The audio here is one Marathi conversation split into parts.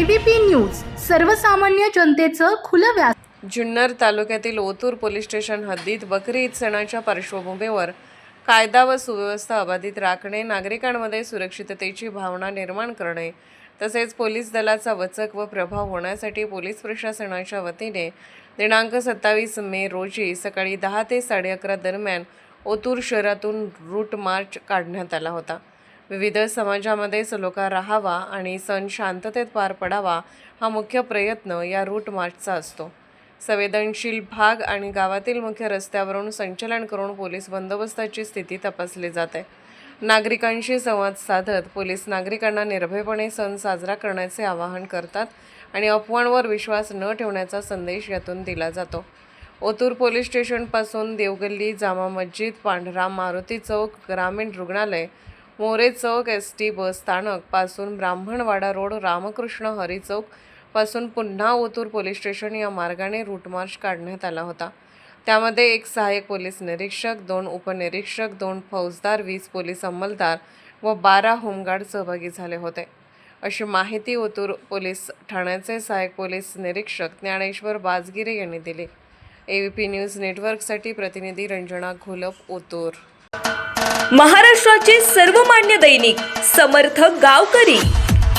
ABP न्यूज सर्वसामान्य जनतेचं खुलं व्यास। जुन्नर तालुक्यातील ओतूर पोलीस स्टेशन हद्दीत बकरी ईद सणाच्या पार्श्वभूमीवर कायदा व सुव्यवस्था अबाधित राखणे, नागरिकांमध्ये सुरक्षिततेची भावना निर्माण करणे तसेच पोलीस दलाचा वचक व प्रभाव होण्यासाठी पोलीस प्रशासनाच्या वतीने दिनांक 27 मे रोजी सकाळी 10 ते 11:30 दरम्यान ओतूर शहरातून रूट मार्च काढण्यात आला होता। विविध समाजामध्ये सलोखा राहावा आणि सण शांततेत पार पडावा हा मुख्य प्रयत्न या रूट मार्चचा असतो। संवेदनशील भाग आणि गावातील मुख्य रस्त्यावरून संचलन करून पोलीस बंदोबस्ताची स्थिती तपासली जाते। नागरिकांशी संवाद साधत पोलीस नागरिकांना निर्भयपणे सण साजरा करण्याचे आवाहन करतात आणि अफवांवर विश्वास न ठेवण्याचा संदेश यातून दिला जातो। ओतूर पोलीस स्टेशनपासून देवगल्ली, जामा मस्जिद, पांढरा मारुती चौक, ग्रामीण रुग्णालय, मोरे चौक, ST बस स्थानक पासून ब्राह्मणवाडा रोड, रामकृष्ण हरी चौक पासून पुन्हा ओतूर पोलीस स्टेशन या मार्गाने रूट मार्च काढण्यात आला होता। त्यामध्ये 1 सहाय्यक पोलीस निरीक्षक, 2 उपनिरीक्षक, 2 फौजदार, 20 पोलीस अंमलदार व 12 होमगार्ड सहभागी झाले होते, अशी माहिती ओतूर पोलीस ठाण्याचे सहाय्यक पोलीस निरीक्षक ज्ञानेश्वर बाजगिरे यांनी दिली। ABP न्यूज नेटवर्कसाठी प्रतिनिधी रंजना घोलप, ओतूर। महाराष्ट्राचे सर्वमान्य दैनिक समर्थ गावकरी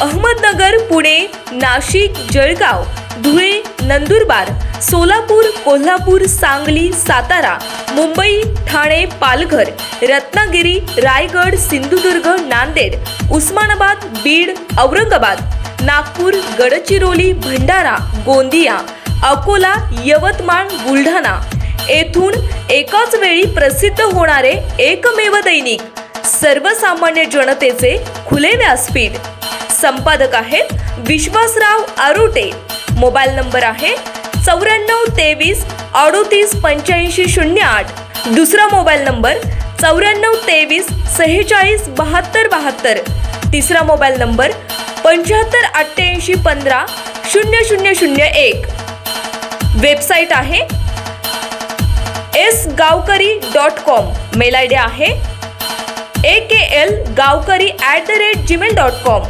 अहमदनगर, पुणे, नाशिक, जळगाव, धुळे, नंदुरबार, सोलापूर, कोल्हापूर, सांगली, सातारा, मुंबई, ठाणे, पालघर, रत्नागिरी, रायगड, सिंधुदुर्ग, नांदेड, उस्मानाबाद, बीड, औरंगाबाद, नागपूर, गडचिरोली, भंडारा, गोंदिया, अकोला, यवतमाळ, बुलढाणा येथून एकाच वेळी प्रसिद्ध होणारे एकमेव दैनिक सर्वसामान्य जनतेचे खुले व्यासपीठ। संपादक आहेत विश्वासराव आरोटे। मोबाईल नंबर आहे 94 23 38 85 08। दुसरा मोबाईल नंबर 94 23 46 72 72। तिसरा मोबाईल नंबर 75 88 15 0001। वेबसाईट आहे sgavkari.com। मेल ID आहे aklgavkari@gmail.com।